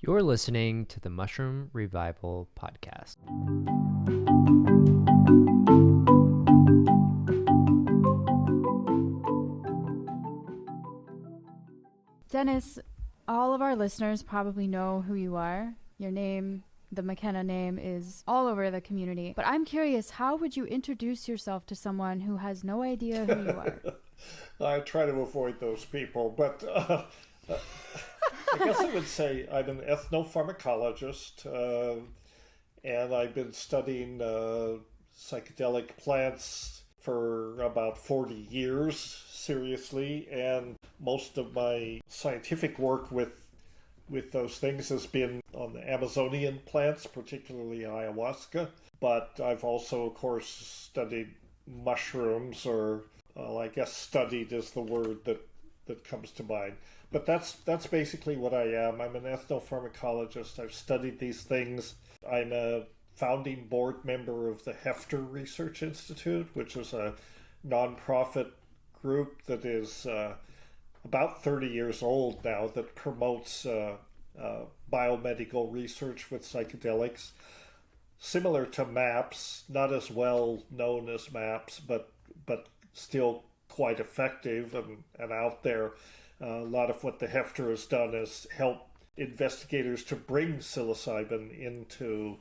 You're listening to the Mushroom Revival Podcast. Dennis, all of our listeners probably know who you are. Your name, the Mckenna name, is all over the community. But I'm curious, how would you introduce yourself to someone who has no idea who you are? I try to avoid those people, but I guess I would say I'm an ethnopharmacologist, and I've been studying psychedelic plants for about 40 years, seriously, and most of my scientific work with those things has been on the Amazonian plants, particularly ayahuasca, but I've also, of course, studied mushrooms, or I guess studied is the word that comes to mind. But that's basically what I am. I'm an ethnopharmacologist. I've studied these things. I'm a founding board member of the Hefter Institute, which is a nonprofit group that is about 30 years old now, that promotes biomedical research with psychedelics. Similar to MAPS, not as well known as MAPS, but still quite effective and out there. A lot of what the Hefter has done is help investigators to bring psilocybin into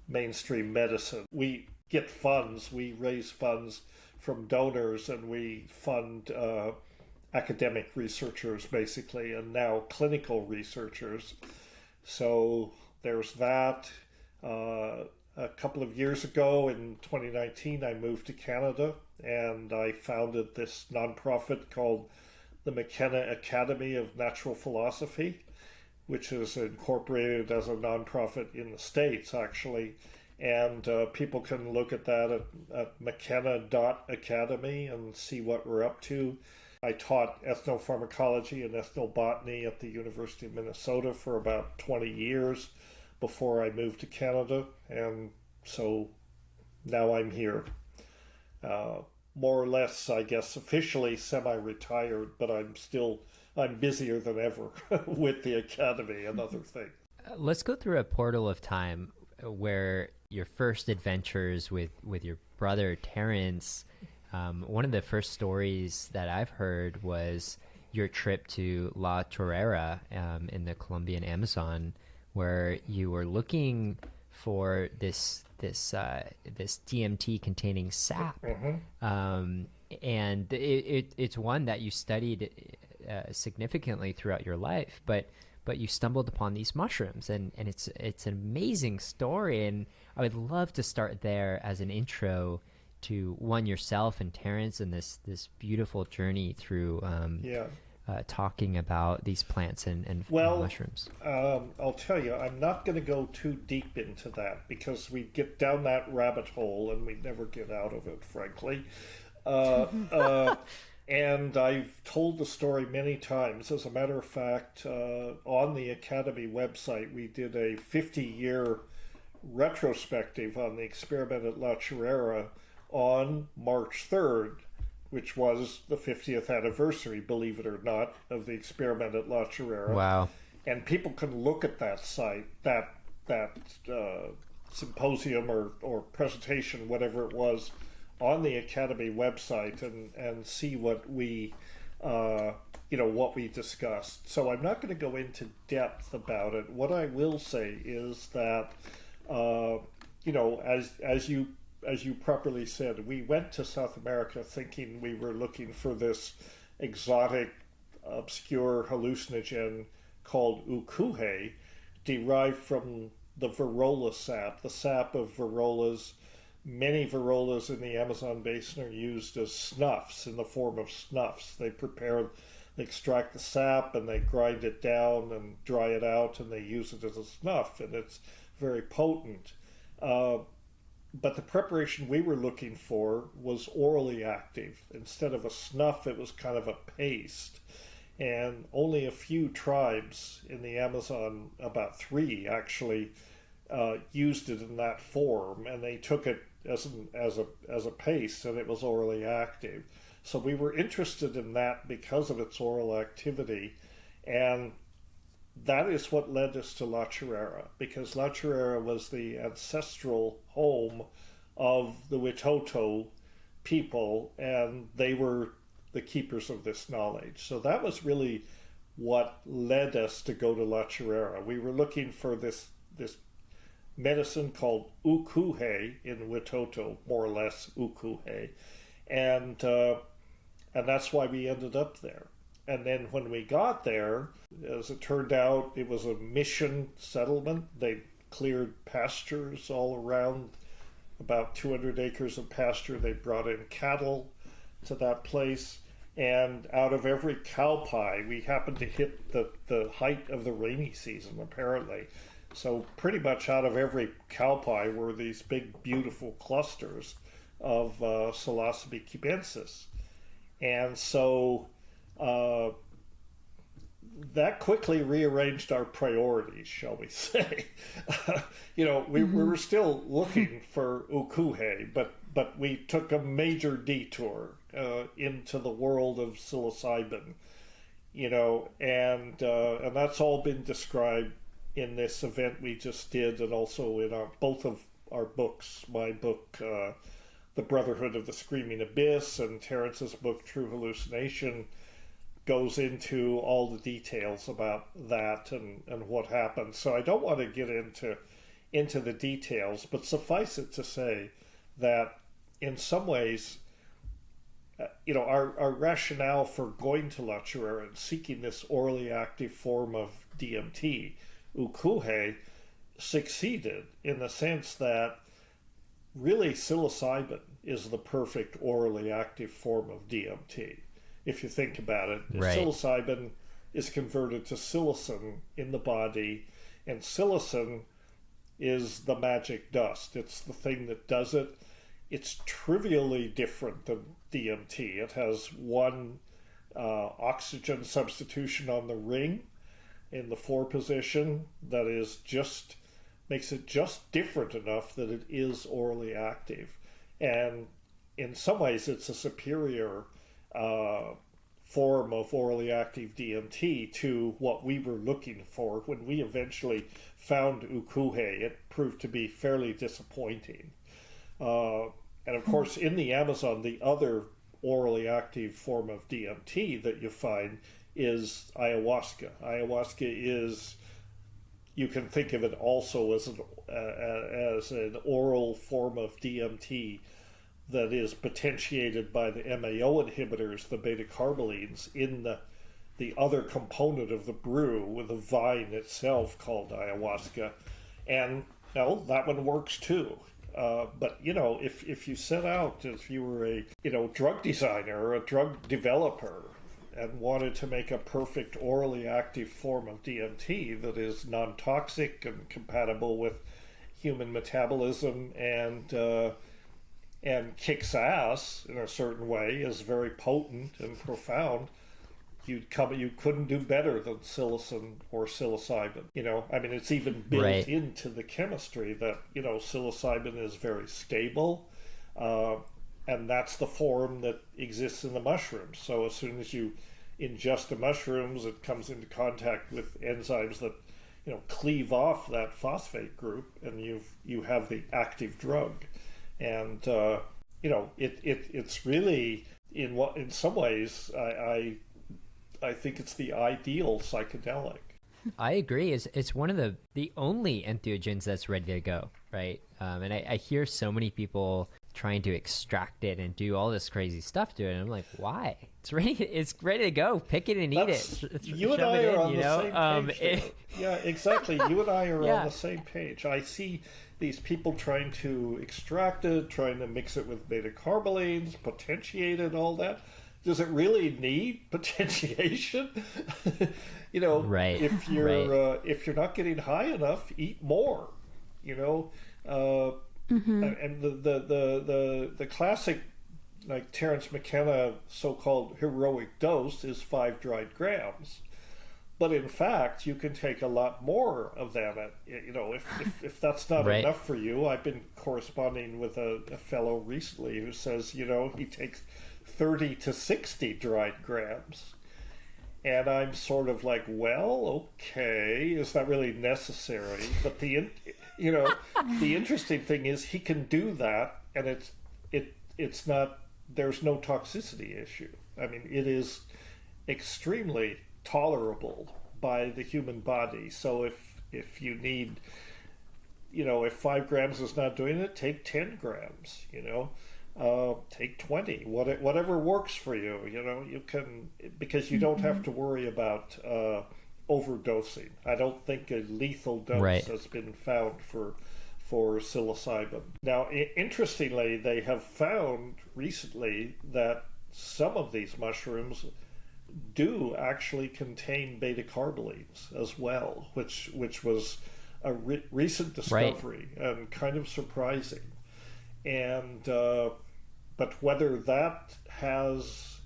mainstream medicine. We get funds, we raise funds from donors, and we fund academic researchers, basically, and now clinical researchers. So there's that. A couple of years ago, in 2019, I moved to Canada, and I founded this nonprofit called the Mckenna Academy of Natural Philosophy, which is incorporated as a nonprofit in the States, actually. And people can look at that at mckenna.academy and see what we're up to. I taught ethnopharmacology and ethnobotany at the University of Minnesota for about 20 years before I moved to Canada, and so now I'm here. More or less, I guess, officially semi-retired, but I'm busier than ever with the academy and other things. Let's go through a portal of time where your first adventures with your brother Terrence. One of the first stories that I've heard was your trip to La Chorrera in the Colombian Amazon, where you were looking for this DMT containing sap. Mm-hmm. And it's one that you studied significantly throughout your life, but you stumbled upon these mushrooms, and it's an amazing story. And I would love to start there as an intro to one, yourself and Terrence, and this beautiful journey through talking about these plants and mushrooms. I'll tell you, I'm not going to go too deep into that, because we get down that rabbit hole and we never get out of it, frankly. And I've told the story many times. As a matter of fact, on the Academy website, we did a 50-year retrospective on the experiment at La Chorrera on March 3rd, which was the 50th anniversary, believe it or not, of the experiment at La Chorrera. Wow. And people can look at that site, that symposium or presentation, whatever it was, on the Academy website and see what we discussed. So I'm not going to go into depth about it. What I will say is that, as you properly said, we went to South America thinking we were looking for this exotic, obscure hallucinogen called oo-koo-hey, derived from the Virola sap, the sap of Virolas. Many Virolas in the Amazon basin are used as snuffs, in the form of snuffs. They extract the sap and they grind it down and dry it out, and they use it as a snuff, and it's very potent. But the preparation we were looking for was orally active. Instead of a snuff, it was kind of a paste. And only a few tribes in the Amazon, about 3 actually, used it in that form, and they took it as a paste, and it was orally active. So we were interested in that because of its oral activity, and that is what led us to La Chorrera, because La Chorrera was the ancestral home of the Witoto people, and they were the keepers of this knowledge. So that was really what led us to go to La Chorrera. We were looking for this medicine called oo-koo-hey in Witoto, more or less oo-koo-hey, and that's why we ended up there. And then when we got there, as it turned out, it was a mission settlement. They cleared pastures all around, about 200 acres of pasture. They brought in cattle to that place. And out of every cow pie, we happened to hit the height of the rainy season, apparently. So pretty much out of every cow pie were these big, beautiful clusters of Psilocybe cubensis. And so that quickly rearranged our priorities, shall we say. We were still looking for oo-koo-hey, but we took a major detour into the world of psilocybin, and that's all been described in this event we just did, and also in both of our books, my book, The Brotherhood of the Screaming Abyss, and Terrence's book, True Hallucination, goes into all the details about that and what happened. So I don't want to get into the details, but suffice it to say that in some ways, our rationale for going to La Chorrera and seeking this orally active form of DMT, oo-koo-hey, succeeded in the sense that really psilocybin is the perfect orally active form of DMT. If you think about it, right. Psilocybin is converted to psilocin in the body, and psilocin is the magic dust. It's the thing that does it. It's trivially different than DMT. It has one oxygen substitution on the ring in the 4 position that is makes it just different enough that it is orally active. And in some ways, it's a superior form of orally active DMT to what we were looking for. When we eventually found oo-koo-hey, it proved to be fairly disappointing. And of course, in the Amazon, the other orally active form of DMT that you find is ayahuasca. Ayahuasca is, you can think of it also as an oral form of DMT that is potentiated by the MAO inhibitors, the beta-carbolines, in the other component of the brew with the vine itself called ayahuasca. And that one works too. But if you set out, if you were a drug designer or a drug developer and wanted to make a perfect orally active form of DMT that is non-toxic and compatible with human metabolism and kicks ass in a certain way, is very potent and profound, you couldn't do better than psilocin or psilocybin. It's even built right. into the chemistry that psilocybin is very stable, and that's the form that exists in the mushrooms. So as soon as you ingest the mushrooms, it comes into contact with enzymes that cleave off that phosphate group, and you have the active drug. And it's really in some ways I think it's the ideal psychedelic. I agree. It's one of the only entheogens that's ready to go, right? And I hear so many people trying to extract it and do all this crazy stuff to it, and I'm like, why? It's ready to go. Pick it and eat it. You and I are on the same page. Yeah, exactly. You and I are on the same page. I see these people trying to extract it, trying to mix it with beta-carbolines, potentiate it, all that. Does it really need potentiation? Right. If you're not getting high enough, eat more. And the classic, like Terrence McKenna, so-called heroic dose is 5 dried grams. But in fact, you can take a lot more of them. If that's not right. enough for you, I've been corresponding with a fellow recently who says, he takes 30 to 60 dried grams. And I'm sort of like, well, okay, is that really necessary? But you know, the interesting thing is he can do that, and it's not, there's no toxicity issue. I mean, it is extremely tolerable by the human body. So if you need, you know, if 5 grams is not doing it, take 10 grams, you know. Take 20, whatever works for you. You know, you can, because you don't have to worry about overdosing. I don't think a lethal dose has been found for psilocybin. Now, interestingly, they have found recently that some of these mushrooms do actually contain beta carbolines as well, which was a recent discovery and kind of surprising. And but whether that has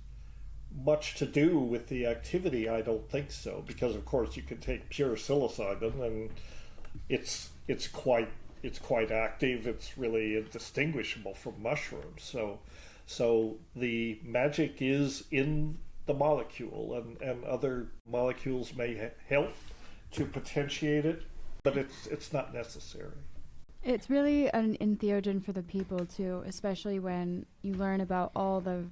much to do with the activity, I don't think so, because of course you can take pure psilocybin and it's quite active. It's really indistinguishable from mushrooms. So the magic is in the molecule, and other molecules may help to potentiate it, but it's not necessary. It's really an entheogen for the people too, especially when you learn about all the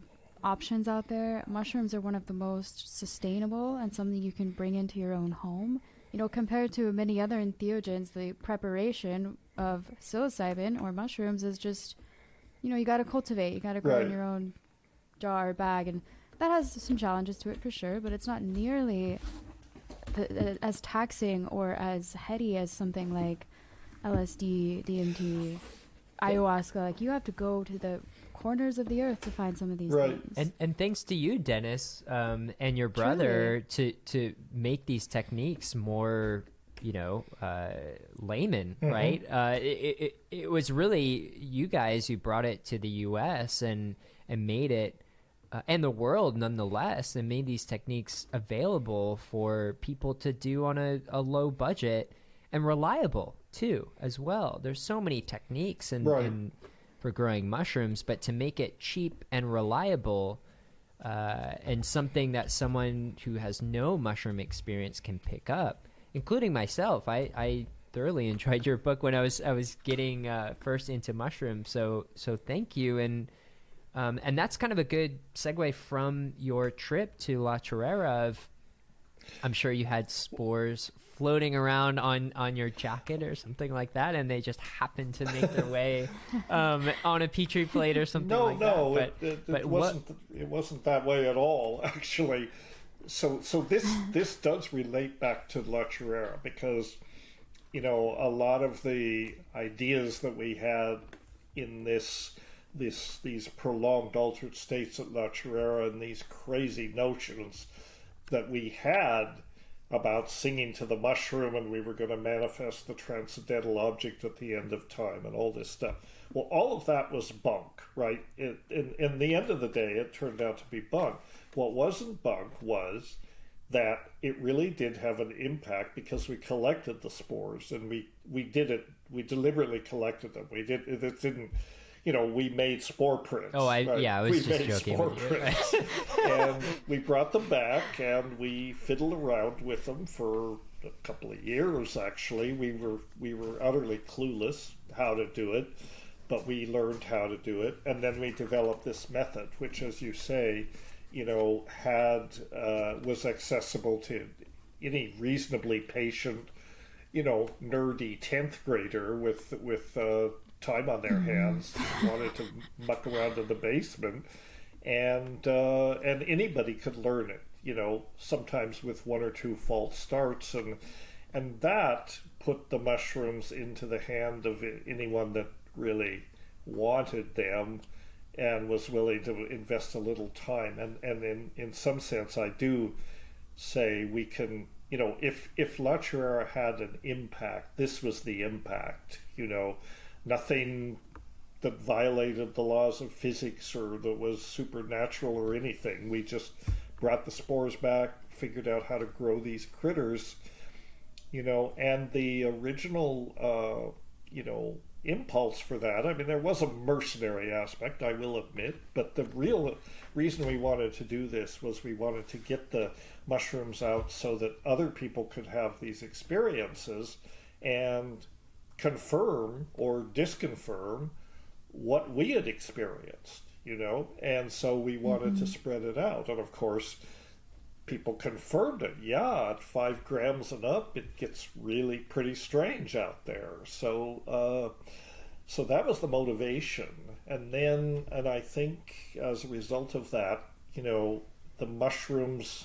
options out there. Mushrooms are one of the most sustainable and something you can bring into your own home. You know, compared to many other entheogens, the preparation of psilocybin or mushrooms is just, you know, you got to cultivate, you got to grow in your own jar or bag, and that has some challenges to it for sure, but it's not nearly as taxing or as heady as something like LSD, DMT, ayahuasca. Like, you have to go to the corners of the earth to find some of these things. And thanks to you, Dennis, and your brother, to make these techniques more, you know, layman, right? It was really you guys who brought it to the U.S. and made it, and the world nonetheless, and made these techniques available for people to do on a low budget and reliable too, as well. There's so many techniques and for growing mushrooms, but to make it cheap and reliable, and something that someone who has no mushroom experience can pick up, including myself. I thoroughly enjoyed your book when I was getting first into mushrooms. So thank you, and that's kind of a good segue from your trip to La Chorrera. I'm sure you had spores floating around on your jacket or something like that, and they just happened to make their way on a petri plate or something like that. It wasn't that way at all, actually. So this does relate back to La Chorrera, because, you know, a lot of the ideas that we had in these prolonged altered states at La Chorrera, and these crazy notions that we had about singing to the mushroom, and we were going to manifest the transcendental object at the end of time and all this stuff. Well, all of that was bunk, right? In the end of the day, it turned out to be bunk. What wasn't bunk was that it really did have an impact, because we collected the spores, and we did it. We deliberately collected them. It didn't. You know, we made spore prints. Oh, I was just joking with you. And we brought them back, and we fiddled around with them for a couple of years, actually. We were utterly clueless how to do it, but we learned how to do it. And then we developed this method, which, as you say, you know, was accessible to any reasonably patient, you know, nerdy 10th grader with time on their hands, wanted to muck around in the basement, and anybody could learn it, you know, sometimes with 1 or 2 false starts, and that put the mushrooms into the hand of anyone that really wanted them and was willing to invest a little time. And in some sense, I do say we can, you know, if La Chorrera had an impact, this was the impact, you know. Nothing that violated the laws of physics or that was supernatural or anything. We just brought the spores back, figured out how to grow these critters, you know, and the original, you know, impulse for that. I mean, there was a mercenary aspect, I will admit, but the real reason we wanted to do this was we wanted to get the mushrooms out so that other people could have these experiences and confirm or disconfirm what we had experienced, and so we wanted to spread it out. And of course, people confirmed it. Yeah, at 5 grams and up, it gets really pretty strange out there. So that was the motivation. And I think as a result of that, the mushrooms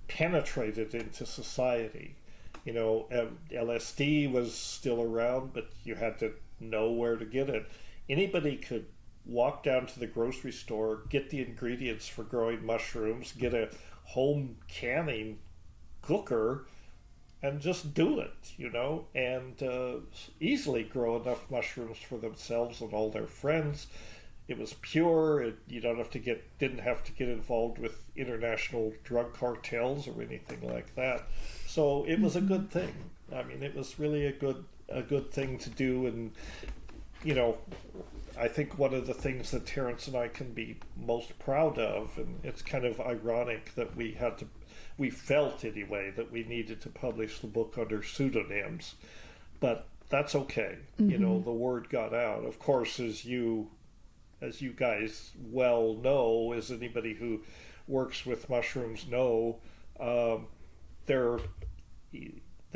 penetrated into society. LSD was still around, but you had to know where to get it. Anybody could walk down to the grocery store, get the ingredients for growing mushrooms, get a home canning cooker, and just do it, and easily grow enough mushrooms for themselves and all their friends. It was pure. You didn't have to get involved with international drug cartels or anything like that. So it was a good thing. I mean, it was really a good thing to do. And I think one of the things that Terrence and I can be most proud of, and it's kind of ironic that we felt anyway that we needed to publish the book under pseudonyms, but that's okay. The word got out. Of course, as you guys well know, as anybody who works with mushrooms know, there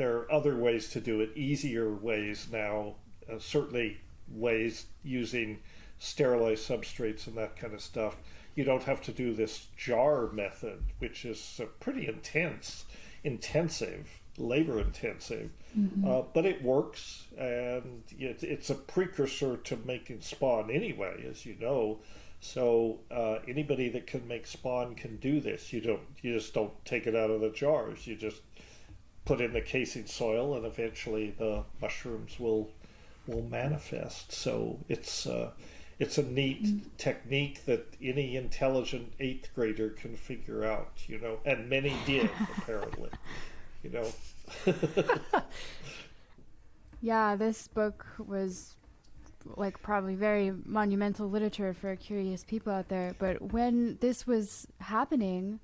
are other ways to do it, easier ways now, certainly ways using sterilized substrates and that kind of stuff. You don't have to do this jar method, which is pretty intensive, labor intensive, but it works, and it's a precursor to making spawn anyway, as you know. So anybody that can make spawn can do this. You just don't take it out of the jars. You just put in the casing soil, and eventually the mushrooms will manifest. So it's a neat technique that any intelligent 8th grader can figure out, and many did apparently, Yeah, this book was probably very monumental literature for curious people out there. But when this was happening,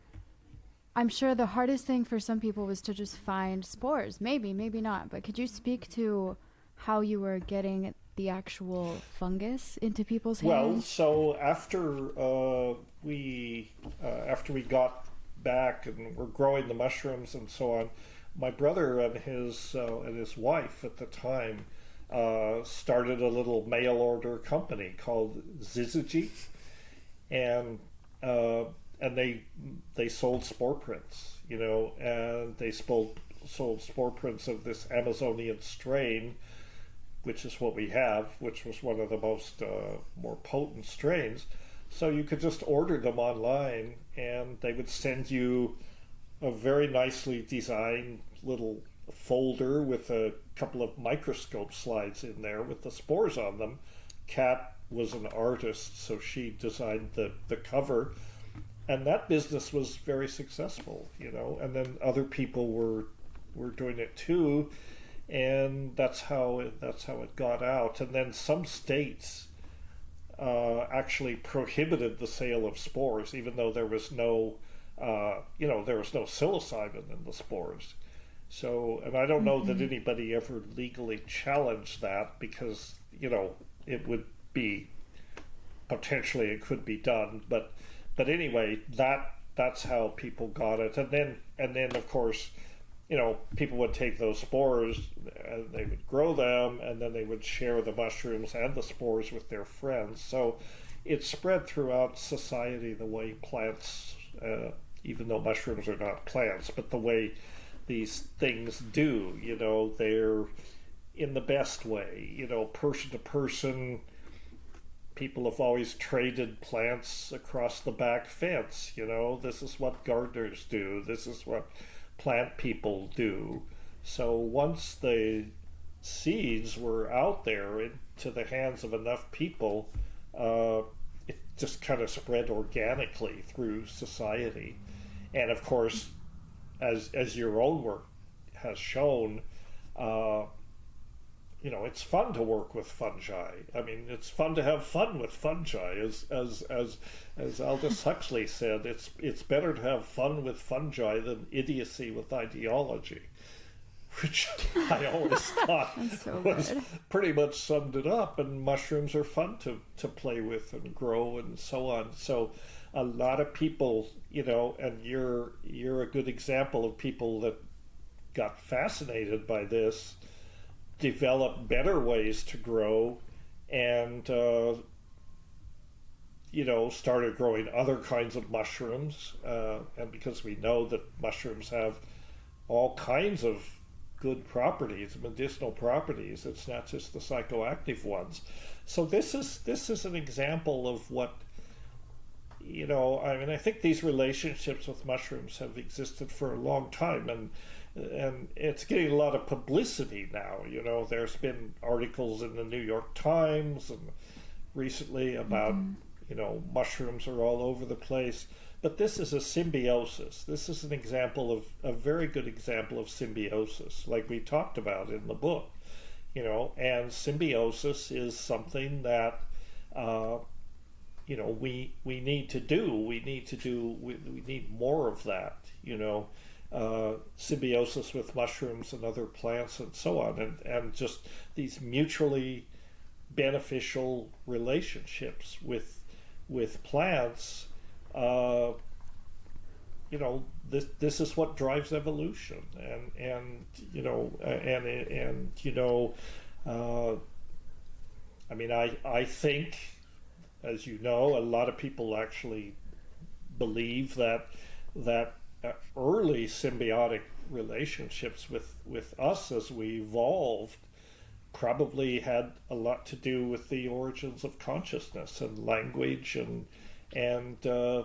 I'm sure the hardest thing for some people was to just find spores. Maybe not. But could you speak to how you were getting the actual fungus into people's hands? Well, so after we got back and were growing the mushrooms and so on, my brother and his wife at the time started a little mail order company called Zyzzygy, and they sold spore prints, and they sold spore prints of this Amazonian strain, which is what we have, which was one of the most more potent strains. So you could just order them online, and they would send you a very nicely designed little folder with a couple of microscope slides in there with the spores on them. Kat was an artist, so she designed the cover, and that business was very successful, and then other people were doing it too, and that's how it got out. And then some states actually prohibited the sale of spores, even though there was no psilocybin in the spores. So, and I don't know that anybody ever legally challenged that, because it would be potentially, it could be done, but anyway, that's how people got it. And then of course, people would take those spores and they would grow them, and then they would share the mushrooms and the spores with their friends. So it spread throughout society the way plants, even though mushrooms are not plants, but the way these things do, they're in the best way, person to person. People have always traded plants across the back fence, this is what gardeners do, this is what plant people do. So once the seeds were out there into the hands of enough people, it just kind of spread organically through society. And of course, as your own work has shown, it's fun to work with fungi. I mean, it's fun to have fun with fungi. As Aldous Huxley said, it's better to have fun with fungi than idiocy with ideology, which I always thought was pretty much summed it up. And mushrooms are fun to play with and grow and so on. So a lot of people, and you're a good example of people that got fascinated by this, develop better ways to grow, and started growing other kinds of mushrooms, and because we know that mushrooms have all kinds of good properties, medicinal properties, it's not just the psychoactive ones. So this is an example of what, I think these relationships with mushrooms have existed for a long time, and it's getting a lot of publicity now. There's been articles in the New York Times and recently about, mushrooms are all over the place. But this is a symbiosis. This is an example of a very good example of symbiosis, like we talked about in the book. And symbiosis is something that, we need to do. We need more of that, symbiosis with mushrooms and other plants and so on, and just these mutually beneficial relationships with plants. This is what drives evolution, I think, as you know, a lot of people actually believe that early symbiotic relationships with us as we evolved probably had a lot to do with the origins of consciousness and language, and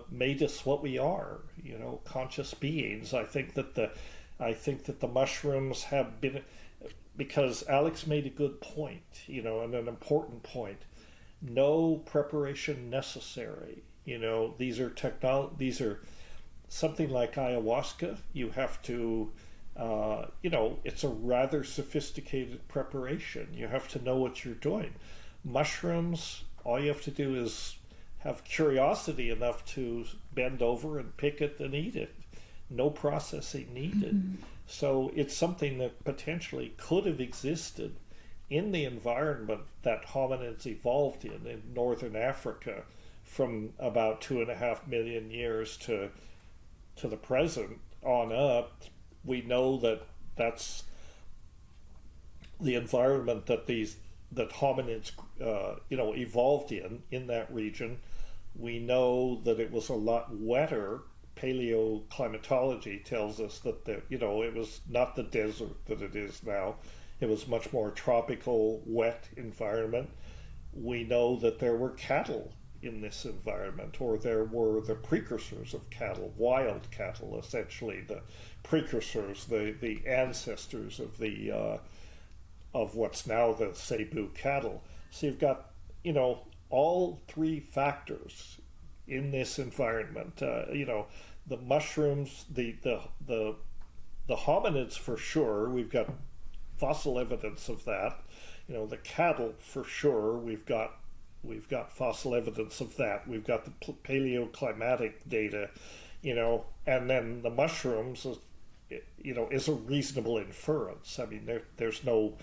made us what we are, conscious beings. I think that the mushrooms have been, because Alex made a good point, and an important point. No preparation necessary. These are something like ayahuasca. You have to, it's a rather sophisticated preparation. You have to know what you're doing. Mushrooms, all you have to do is have curiosity enough to bend over and pick it and eat it. No processing needed. Mm-hmm. So it's something that potentially could have existed in the environment that hominids evolved in northern Africa from about 2.5 million years to the present on up. We know that that's the environment that hominids evolved in that region. We know that it was a lot wetter. Paleoclimatology tells us that it was not the desert that it is now. It was much more tropical, wet environment. We know that there were cattle in this environment, or there were the precursors of cattle, wild cattle, essentially the precursors, the ancestors of what's now the Cebu cattle. So you've got all three factors in this environment. The mushrooms, the hominids for sure. We've got fossil evidence of that. The cattle for sure. We've got fossil evidence of that. We've got the paleoclimatic data, and then the mushrooms, is a reasonable inference. I mean, there's no,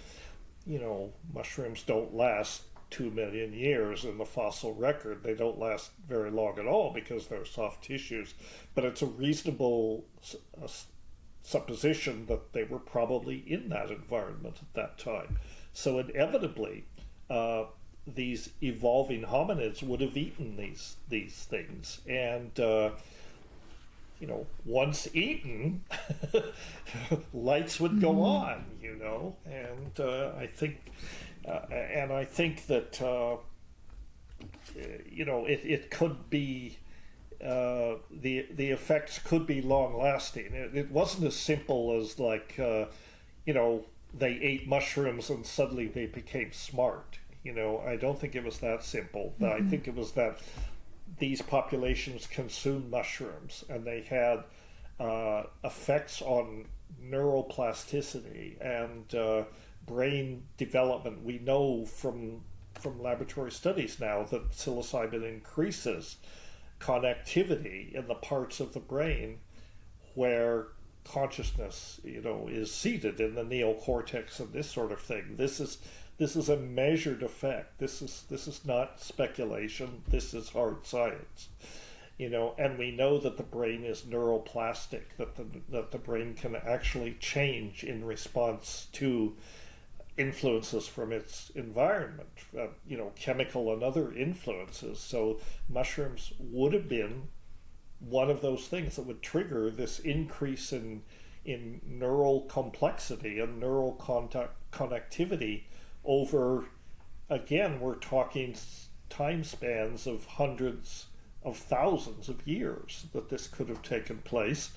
mushrooms don't last 2 million years in the fossil record. They don't last very long at all because they're soft tissues, but it's a reasonable supposition that they were probably in that environment at that time. So inevitably, these evolving hominids would have eaten these things, and once eaten, lights would go on, and I think that it could be the effects could be long lasting. It wasn't as simple as they ate mushrooms and suddenly they became smart. I don't think it was that simple. Mm-hmm. I think it was that these populations consumed mushrooms and they had effects on neuroplasticity and brain development. We know from laboratory studies now that psilocybin increases connectivity in the parts of the brain where consciousness, is seated in the neocortex and this sort of thing. This is a measured effect. This is not speculation. This is hard science. And we know that the brain is neuroplastic, that the brain can actually change in response to influences from its environment, chemical and other influences. So mushrooms would have been one of those things that would trigger this increase in neural complexity and neural connectivity over, again, we're talking time spans of hundreds of thousands of years that this could have taken place.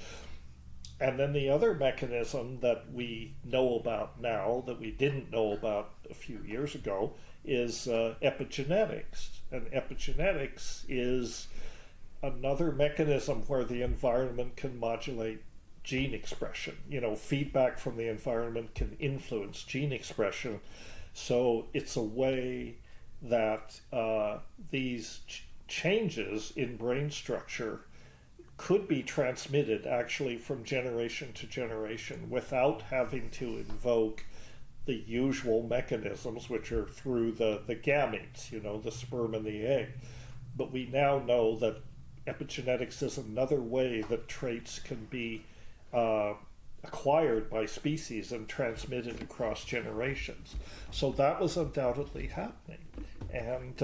And then the other mechanism that we know about now that we didn't know about a few years ago is epigenetics. And epigenetics is another mechanism where the environment can modulate gene expression. Feedback from the environment can influence gene expression. So it's a way that these changes in brain structure could be transmitted actually from generation to generation without having to invoke the usual mechanisms, which are through the gametes, the sperm and the egg. But we now know that epigenetics is another way that traits can be acquired by species and transmitted across generations. So that was undoubtedly happening. And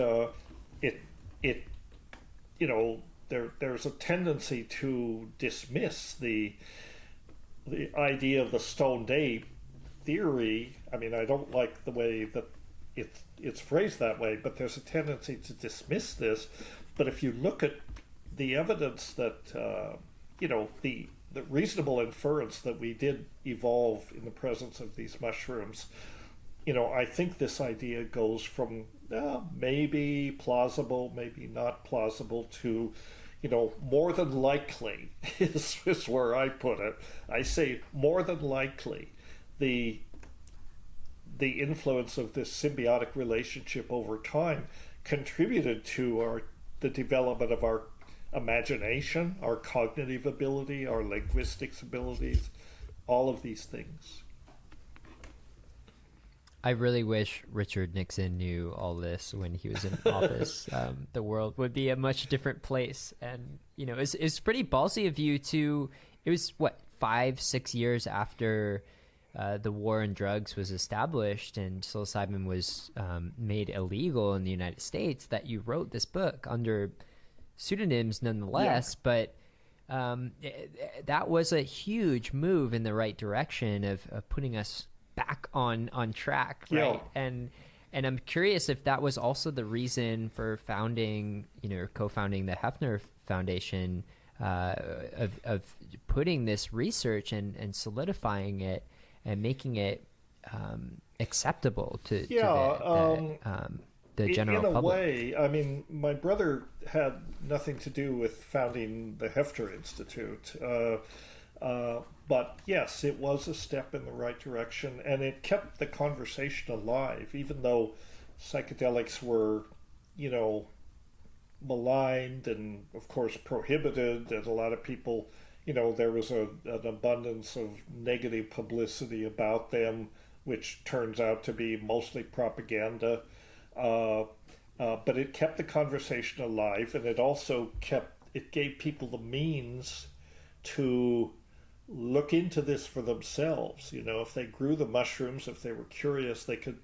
there's a tendency to dismiss the idea of the stoned ape theory. I mean, I don't like the way that it's phrased that way, but there's a tendency to dismiss this. But if you look at the evidence that, the reasonable inference that we did evolve in the presence of these mushrooms, I think this idea goes from maybe plausible, maybe not plausible to, more than likely is where I put it. I say more than likely the influence of this symbiotic relationship over time contributed to the development of our imagination, our cognitive ability, our linguistics abilities, all of these things. I really wish Richard Nixon knew all this when he was in office. The world would be a much different place. And, it's pretty ballsy of you to, it was 5-6 years after the war on drugs was established and psilocybin was made illegal in the United States that you wrote this book under pseudonyms nonetheless. Yeah. But that was a huge move in the right direction of putting us back on track, right? Yeah. And I'm curious if that was also the reason for founding, co-founding the Hefner Foundation, of putting this research and solidifying it and making it acceptable to the general public. In a way, I mean, my brother had nothing to do with founding the Hefter Institute. But yes, it was a step in the right direction, and it kept the conversation alive, even though psychedelics were, maligned and, of course, prohibited, and a lot of people, there was an abundance of negative publicity about them, which turns out to be mostly propaganda. But it kept the conversation alive, and it also gave people the means to look into this for themselves. If they grew the mushrooms, if they were curious, they could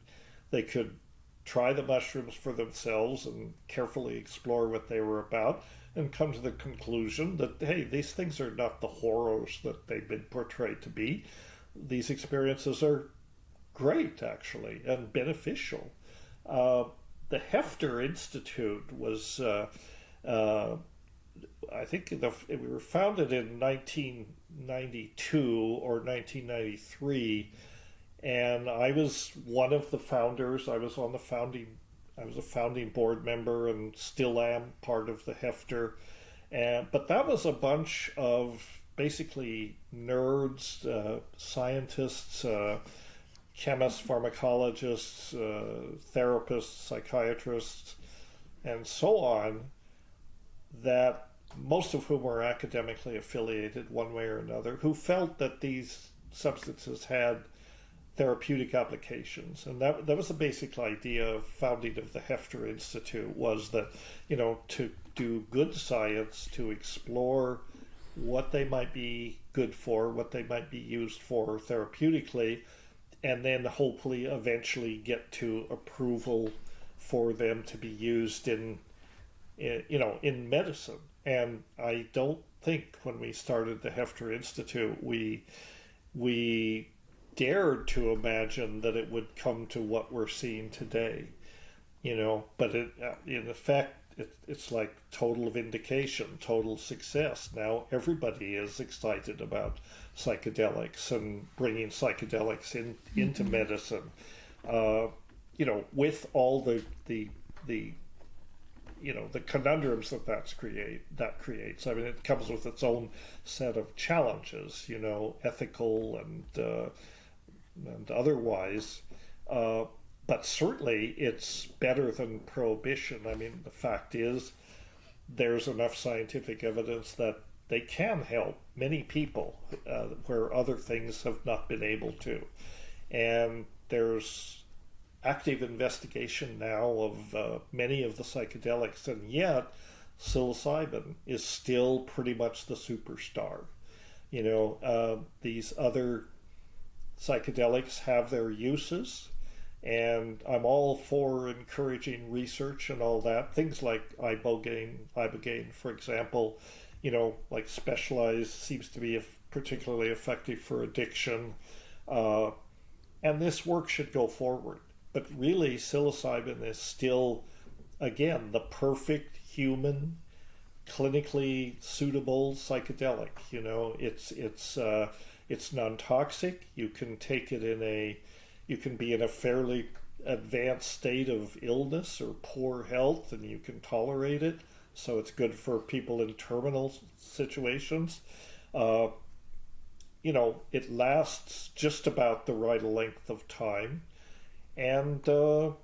try the mushrooms for themselves and carefully explore what they were about and come to the conclusion that, hey, these things are not the horrors that they've been portrayed to be. These experiences are great, actually, and beneficial. The Hefter Institute was, I think we were founded in 1992 or 1993, and I was one of the founders. I was a founding board member and still am part of the Hefter. But that was a bunch of basically nerds, scientists, chemists, pharmacologists, therapists, psychiatrists, and so on, that most of whom were academically affiliated one way or another, who felt that these substances had therapeutic applications. And that was the basic idea of founding of the Hefter Institute, was that, to do good science, to explore what they might be good for, what they might be used for therapeutically, and then hopefully eventually get to approval for them to be used in medicine. And I don't think when we started the Hefter Institute, we dared to imagine that it would come to what we're seeing today, but in effect, it's like total vindication, total success. Now everybody is excited about psychedelics and bringing psychedelics into medicine, with all the conundrums that creates. I mean, it comes with its own set of challenges, ethical and otherwise. But certainly it's better than prohibition. I mean, the fact is there's enough scientific evidence that they can help many people where other things have not been able to. And there's active investigation now of many of the psychedelics, and yet psilocybin is still pretty much the superstar. These other psychedelics have their uses, and I'm all for encouraging research and all that. Things like ibogaine, for example, like specialized, seems to be particularly effective for addiction, and this work should go forward. But really, psilocybin is still, again, the perfect human, clinically suitable psychedelic. It's non-toxic. You can take it you can be in a fairly advanced state of illness or poor health, and you can tolerate it. So it's good for people in terminal situations. It lasts just about the right length of time. And, you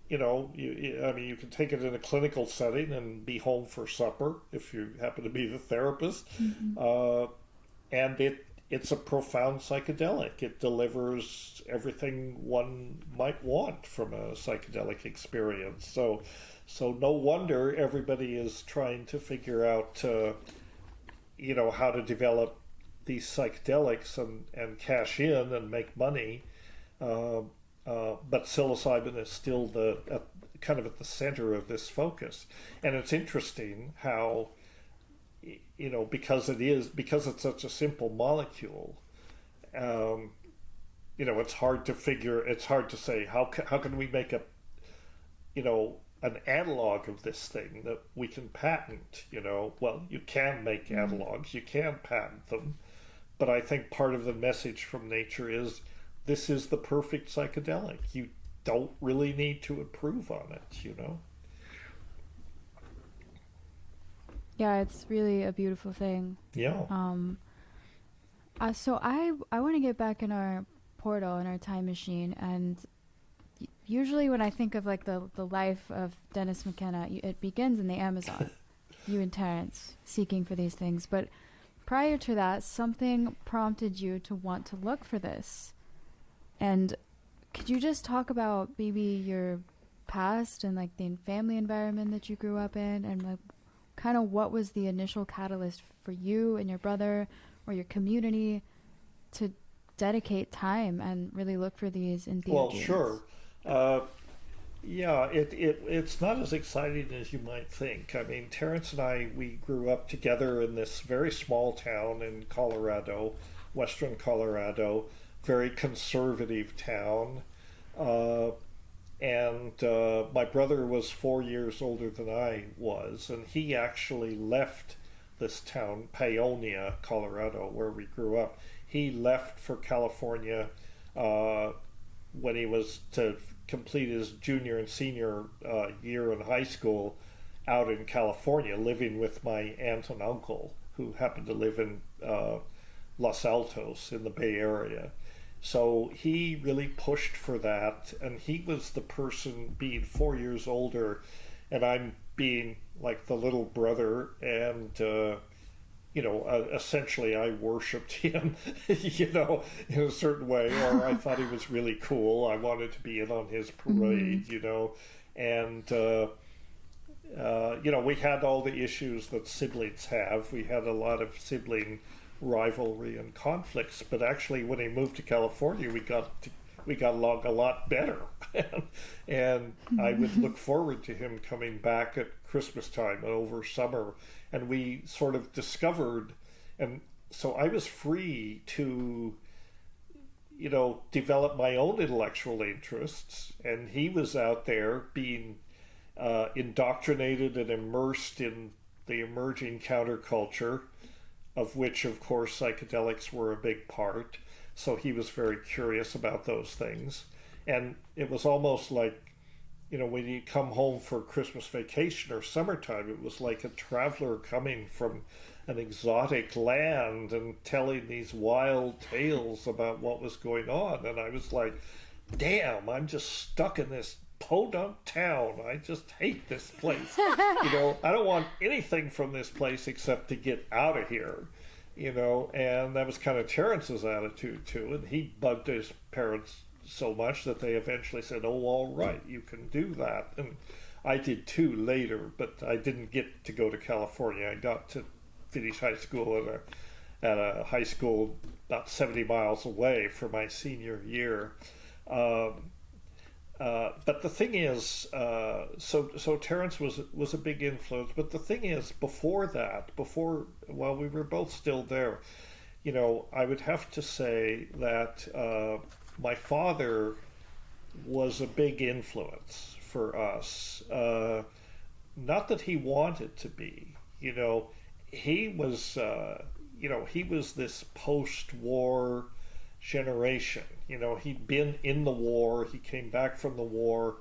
can take it in a clinical setting and be home for supper if you happen to be the therapist. Mm-hmm. And it's a profound psychedelic. It delivers everything one might want from a psychedelic experience. So no wonder everybody is trying to figure out, how to develop these psychedelics and cash in and make money. But psilocybin is still kind of at the center of this focus. And it's interesting how, because it's such a simple molecule, it's hard to say how can we make an analog of this thing that we can patent. Well, you can make analogs, you can patent them, but I think part of the message from nature is this is the perfect psychedelic. You don't really need to improve on it. Yeah, it's really a beautiful thing. Yeah. So I want to get back in our portal, in our time machine, and usually when I think of like the life of Dennis Mckenna, it begins in the Amazon. You and Terrence seeking for these things, but prior to that, something prompted you to want to look for this. And could you just talk about maybe your past and like the family environment that you grew up in, and like kind of what was the initial catalyst for you and your brother or your community to dedicate time and really look for these entheogens? Well, sure. It's not as exciting as you might think. I mean, Terrence and I, we grew up together in this very small town in Colorado, western Colorado, very conservative town. And my brother was 4 years older than I was, and he actually left this town, Paonia, Colorado, where we grew up. He left for California when he was to complete his junior and senior year in high school out in California, living with my aunt and uncle, who happened to live in Los Altos in the Bay Area. So he really pushed for that, and he was the person being 4 years older, and I'm being like the little brother, and essentially I worshipped him, in a certain way, or I thought he was really cool. I wanted to be in on his parade, and we had all the issues that siblings have. We had a lot of sibling rivalry and conflicts, but actually when he moved to California, we got along a lot better. And I would look forward to him coming back at Christmas time over summer, and we sort of discovered, and so I was free to develop my own intellectual interests, and he was out there being indoctrinated and immersed in the emerging counterculture, of which, of course, psychedelics were a big part. So he was very curious about those things. And it was almost like, when you come home for Christmas vacation or summertime, it was like a traveler coming from an exotic land and telling these wild tales about what was going on. And I was like, damn, I'm just stuck in this podunk town. I just hate this place. I don't want anything from this place except to get out of here. And that was kind of Terrence's attitude too. And he bugged his parents so much that they eventually said, oh, all right, you can do that. And I did too later, but I didn't get to go to California. I got to finish high school at a high school about 70 miles away for my senior year. But the thing is, so Terrence was a big influence. But the thing is, while we were both still there, I would have to say that my father was a big influence for us. Not that he wanted to be. He was this post-war generation. He'd been in the war, he came back from the war.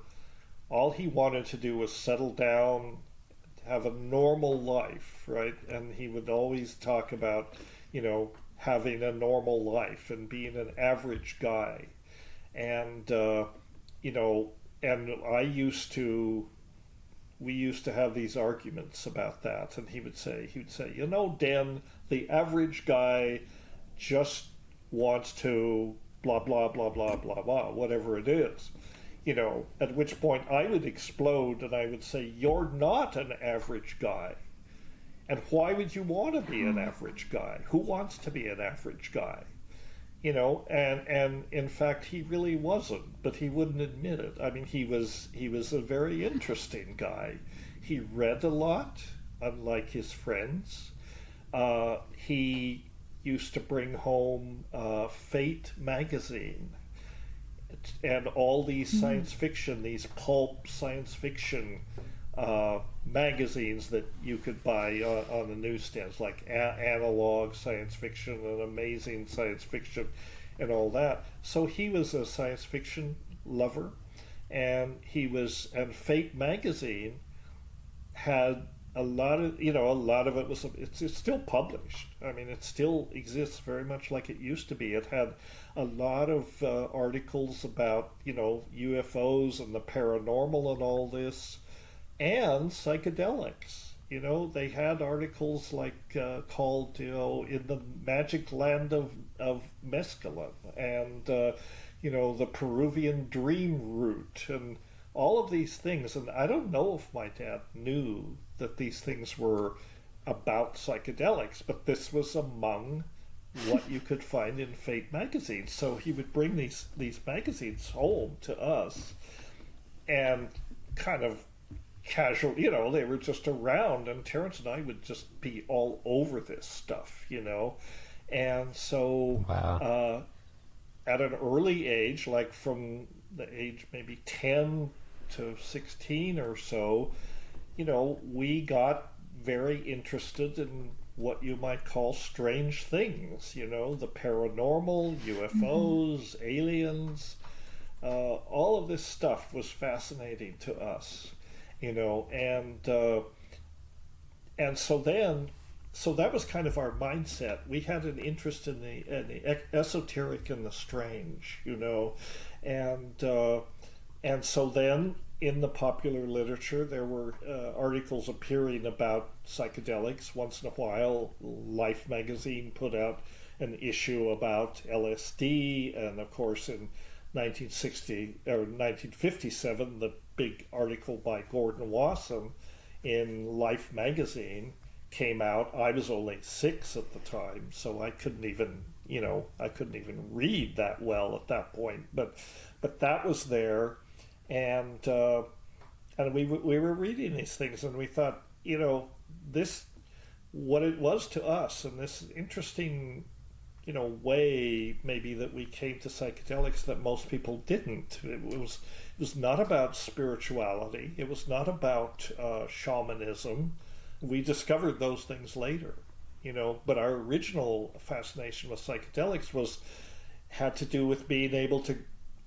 All he wanted to do was settle down, have a normal life, right? And he would always talk about, having a normal life and being an average guy. And, and we used to have these arguments about that. And he would say, Dan, the average guy just wants to blah, blah, blah, blah, blah, blah, whatever it is. At which point I would explode and I would say, you're not an average guy. And why would you want to be an average guy? Who wants to be an average guy? And in fact, he really wasn't, but he wouldn't admit it. I mean, he was a very interesting guy. He read a lot, unlike his friends. He used to bring home Fate magazine and all these science fiction, these pulp science fiction magazines that you could buy on the newsstands, like Analog Science Fiction and Amazing Science Fiction and all that. So he was a science fiction lover, and Fate magazine had a lot of it was, it's still published. I mean, it still exists very much like it used to be. It had a lot of articles about, UFOs and the paranormal and all this, and psychedelics. They had articles like called, In the Magic Land of Mescaline, and, the Peruvian Dream Route, and all of these things. And I don't know if my dad knew that these things were about psychedelics, but this was among what you could find in Fate magazine. So he would bring these magazines home to us, and kind of casual, they were just around, and Terrence and I would just be all over this stuff, And so Wow. At an early age, like from the age maybe 10 to 16 or so, we got very interested in what you might call strange things, the paranormal, UFOs, aliens, all of this stuff was fascinating to us, and so then so that was kind of our mindset. We had an interest in the esoteric and the strange, and so then in the popular literature there were articles appearing about psychedelics. Once in a while, Life magazine put out an issue about LSD, and of course in 1960 or 1957, the big article by Gordon Wasson in Life magazine came out. I was only 6 at the time, so I couldn't even read that well at that point. But that was there, and we were reading these things, and we thought, this, what it was to us, and this interesting, way maybe that we came to psychedelics that most people didn't. It was not about spirituality. It was not about shamanism. We discovered those things later, but our original fascination with psychedelics had to do with being able to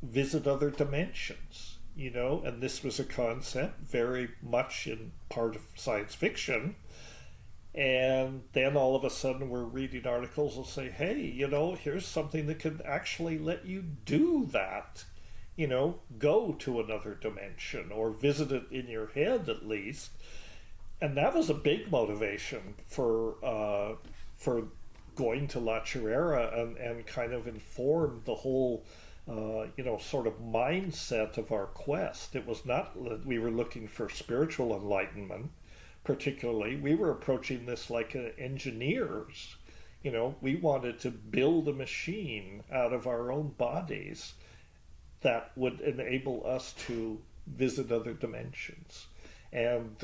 visit other dimensions, and this was a concept very much in part of science fiction. And then all of a sudden we're reading articles that say, hey, here's something that could actually let you do that, go to another dimension or visit it in your head at least. And that was a big motivation for going to La Chorrera and kind of informed the whole, sort of mindset of our quest. It was not that we were looking for spiritual enlightenment, particularly. We were approaching this like engineers. We wanted to build a machine out of our own bodies that would enable us to visit other dimensions. And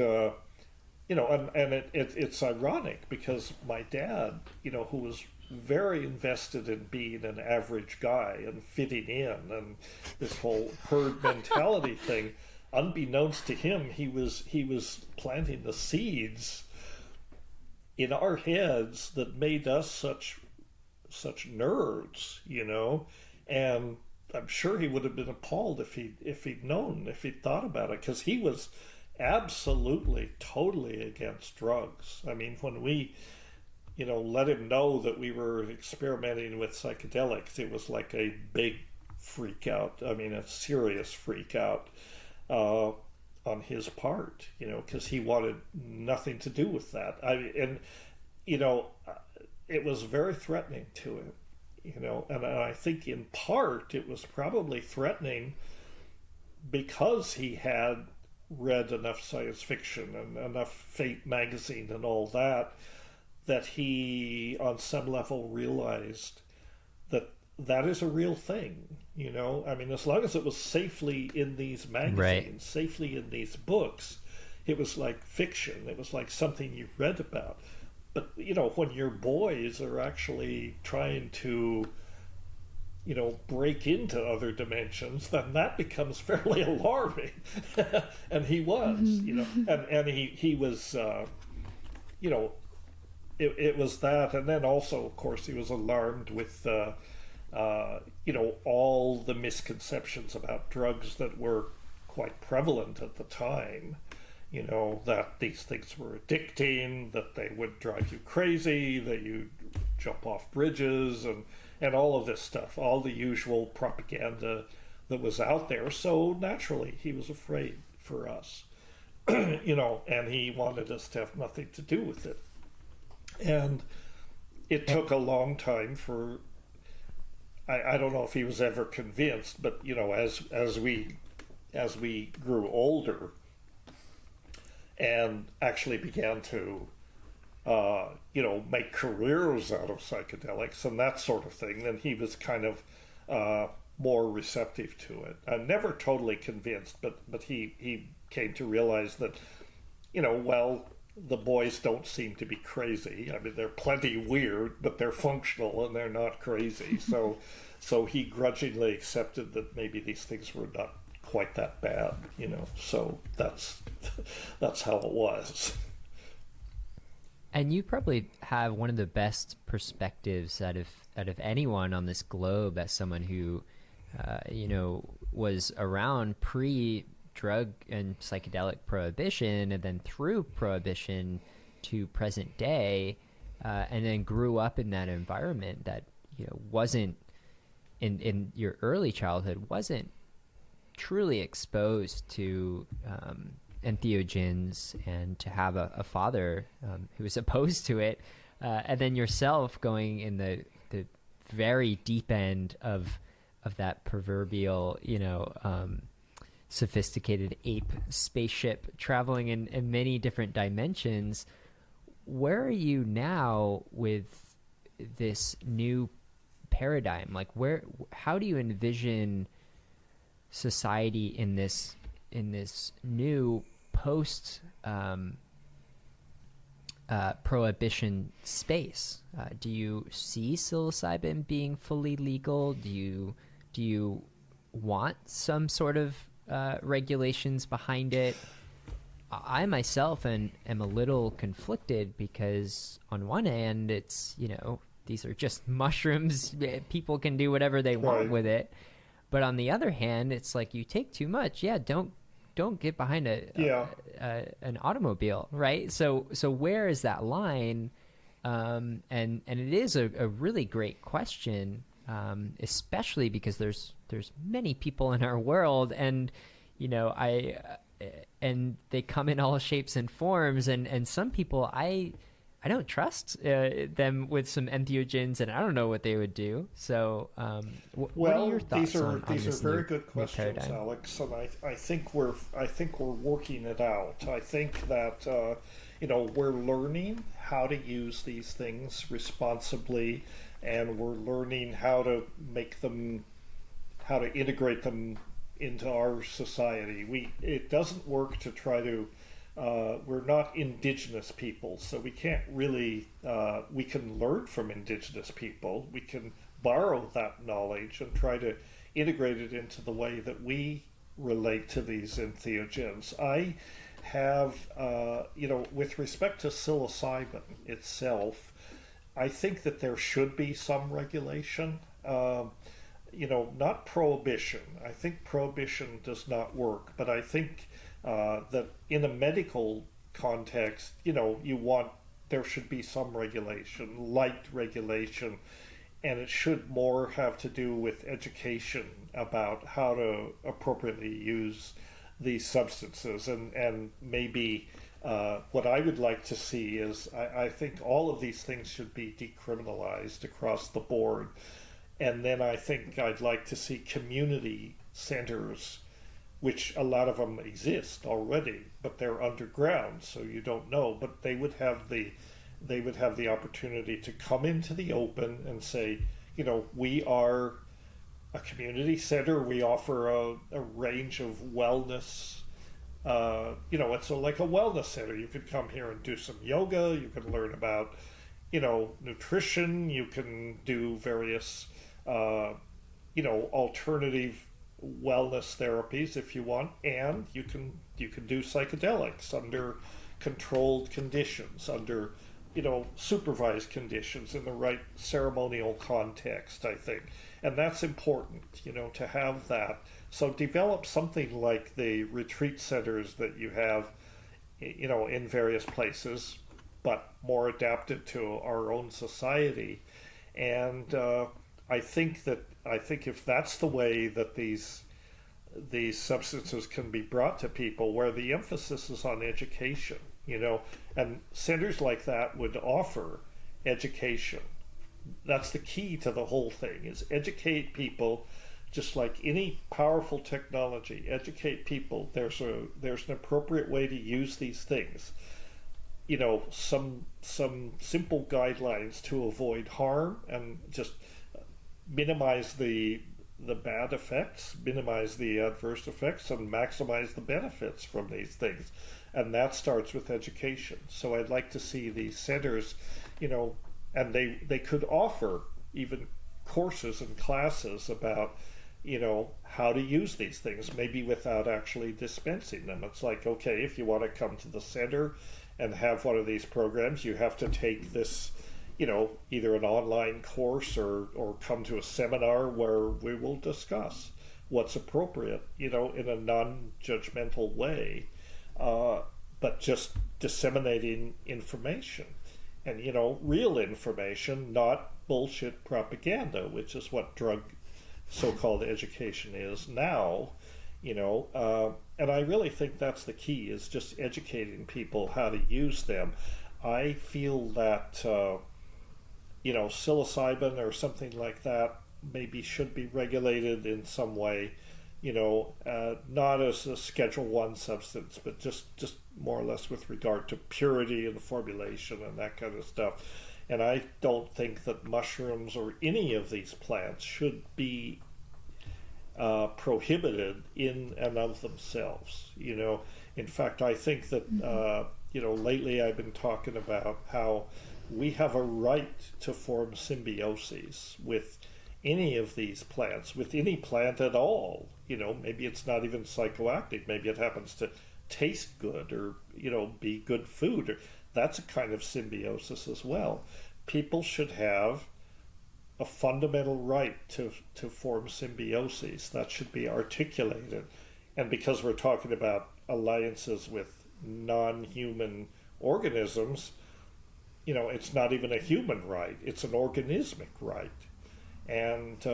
it's ironic because my dad, who was very invested in being an average guy and fitting in and this whole herd mentality thing, unbeknownst to him, he was planting the seeds in our heads that made us such nerds, and I'm sure he would have been appalled if he'd thought about it, because he was absolutely, totally against drugs. I mean, when we, let him know that we were experimenting with psychedelics, it was like a big freak out. I mean, a serious freak out on his part, because he wanted nothing to do with that. It was very threatening to him, and I think in part it was probably threatening because he had read enough science fiction and enough Fate magazine and all that he on some level realized that is a real thing. I mean, as long as it was safely in these magazines, right, safely in these books, it was like fiction. It was like something you've read about. But when your boys are actually trying to break into other dimensions, then that becomes fairly alarming. And he was, and he was, it was that. And then also, of course, he was alarmed with, all the misconceptions about drugs that were quite prevalent at the time. That these things were addicting, that they would drive you crazy, that you'd jump off bridges, and all of this stuff, all the usual propaganda that was out there. So naturally, he was afraid for us, and he wanted us to have nothing to do with it. And it took a long time for, I don't know if he was ever convinced, but as we grew older and actually began to make careers out of psychedelics and that sort of thing, then he was kind of more receptive to it. Never totally convinced, but he came to realize that, the boys don't seem to be crazy. I mean, they're plenty weird, but they're functional and they're not crazy. So he grudgingly accepted that maybe these things were not quite that bad, So that's how it was. And you probably have one of the best perspectives out of anyone on this globe as someone who, was around pre-drug and psychedelic prohibition, and then through prohibition to present day. and then grew up in that environment that, wasn't in your early childhood, wasn't truly exposed to entheogens, and to have a father who was opposed to it, and then yourself going in the very deep end of that proverbial, sophisticated ape spaceship traveling in many different dimensions. Where are you now with this new paradigm? Like, how do you envision society in this new post prohibition space? Do you see psilocybin being fully legal? Do you want some sort of regulations behind it? I myself am a little conflicted, because on one hand, it's, these are just mushrooms. People can do whatever they want with it. But on the other hand, it's like, you take too much. Yeah, don't get behind an automobile, right? So where is that line? And it is a really great question, especially because there's many people in our world, and and they come in all shapes and forms, and some people I don't trust them with some entheogens, and I don't know what they would do. So, what are your thoughts on these this are very new good questions, paradigm? Alex, and I think we're working it out. I think that we're learning how to use these things responsibly, and we're learning how to integrate them into our society. It doesn't work to try to. We're not indigenous people, so we can't really. We can learn from indigenous people. We can borrow that knowledge and try to integrate it into the way that we relate to these entheogens. I have, with respect to psilocybin itself, I think that there should be some regulation. Not prohibition. I think prohibition does not work, but I think that in a medical context, there should be some regulation, light regulation, and it should more have to do with education about how to appropriately use these substances, and maybe what I would like to see is I think all of these things should be decriminalized across the board. And then I think I'd like to see community centers, which a lot of them exist already, but they're underground, so you don't know. But they would have the opportunity to come into the open and say, we are a community center. We offer a range of wellness. It's like a wellness center. You could come here and do some yoga. You can learn about, nutrition. You can do various alternative wellness therapies if you want, and you can do psychedelics under controlled conditions, under supervised conditions, in the right ceremonial context, I think. And that's important, to have that. So develop something like the retreat centers that you have, in various places, but more adapted to our own society. And I think if that's the way that these substances can be brought to people, where the emphasis is on education, and centers like that would offer education. That's the key to the whole thing, is educate people, just like any powerful technology. Educate people. There's an appropriate way to use these things. Some simple guidelines to avoid harm, and just minimize the bad effects, minimize the adverse effects, and maximize the benefits from these things. And that starts with education. So I'd like to see these centers, and they could offer even courses and classes about, how to use these things, maybe without actually dispensing them. It's like, okay, if you want to come to the center and have one of these programs, you have to take this, either an online course or come to a seminar where we will discuss what's appropriate, in a non-judgmental way, but just disseminating information. and real information, not bullshit propaganda, which is what drug so-called education is now. And I really think that's the key, is just educating people how to use them. I feel that psilocybin or something like that maybe should be regulated in some way, not as a Schedule 1 substance, but just more or less with regard to purity and formulation and that kind of stuff. And I don't think that mushrooms or any of these plants should be prohibited in and of themselves. In fact, I think that lately I've been talking about how we have a right to form symbioses with any of these plants, with any plant at all. Maybe it's not even psychoactive. Maybe it happens to taste good, or be good food. Or that's a kind of symbiosis as well. People should have a fundamental right to form symbioses. That should be articulated. And because we're talking about alliances with non-human organisms, it's not even a human right. It's an organismic right. And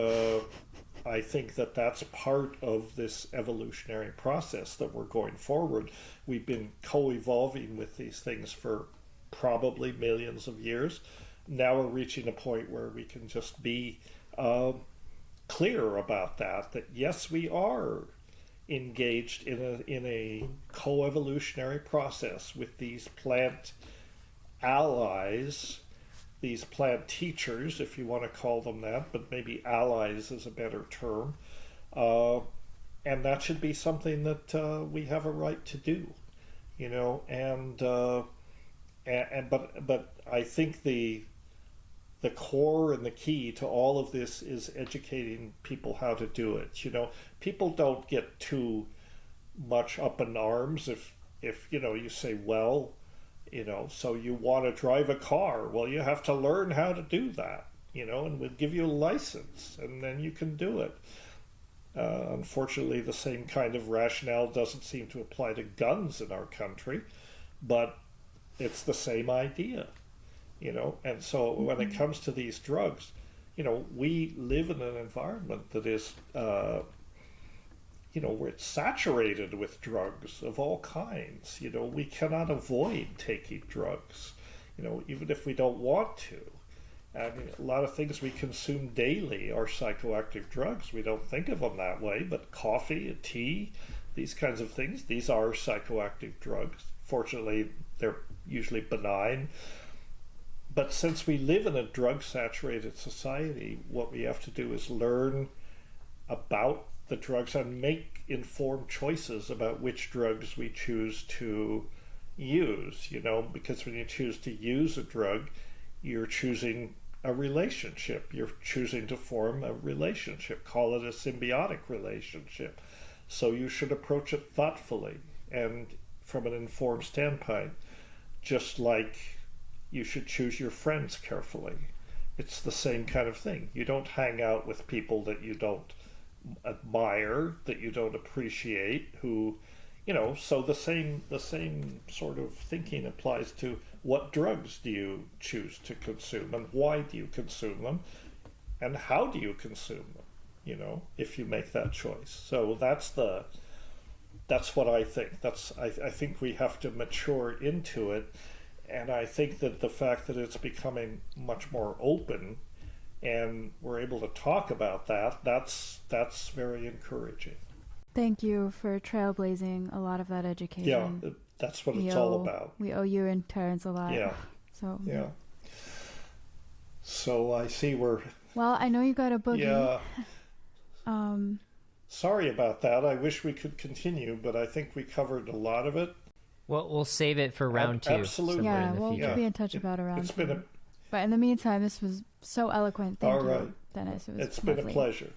I think that that's part of this evolutionary process that we're going forward. We've been co-evolving with these things for probably millions of years. Now we're reaching a point where we can just be clear about that yes, we are engaged in a co-evolutionary process with these plant allies, these plant teachers, if you want to call them that, but maybe allies is a better term. And that should be something that we have a right to do, but I think the core and the key to all of this is educating people how to do it. People don't get too much up in arms if you say, well, so you want to drive a car. Well, you have to learn how to do that, and we'll give you a license, and then you can do it. Unfortunately, the same kind of rationale doesn't seem to apply to guns in our country, but it's the same idea, And so when it comes to these drugs, we live in an environment that is, where it's saturated with drugs of all kinds. We cannot avoid taking drugs, even if we don't want to. I mean, a lot of things we consume daily are psychoactive drugs. We don't think of them that way, but coffee and tea, these kinds of things, these are psychoactive drugs. Fortunately, they're usually benign. But since we live in a drug-saturated society, what we have to do is learn about the drugs and make informed choices about which drugs we choose to use, because when you choose to use a drug, you're choosing a relationship. You're choosing to form a relationship. Call it a symbiotic relationship. So you should approach it thoughtfully and from an informed standpoint, just like you should choose your friends carefully. It's the same kind of thing. You don't hang out with people that you don't admire, that you don't appreciate, who, so the same sort of thinking applies to what drugs do you choose to consume, and why do you consume them, and how do you consume them, if you make that choice. So that's what I think. I think we have to mature into it, and I think that the fact that it's becoming much more open and we're able to talk about that's very encouraging. Thank you for trailblazing a lot of that education. Yeah, that's what it's all about. We owe you and Terrence a lot. Yeah. So yeah. So I see we're... Well, I know you got a boogie. Yeah. Sorry about that. I wish we could continue, but I think we covered a lot of it. Well, we'll save it for round two. Absolutely. Yeah, we'll be in touch about a round two. But in the meantime, this was so eloquent. Thank you, Dennis. It was been a pleasure.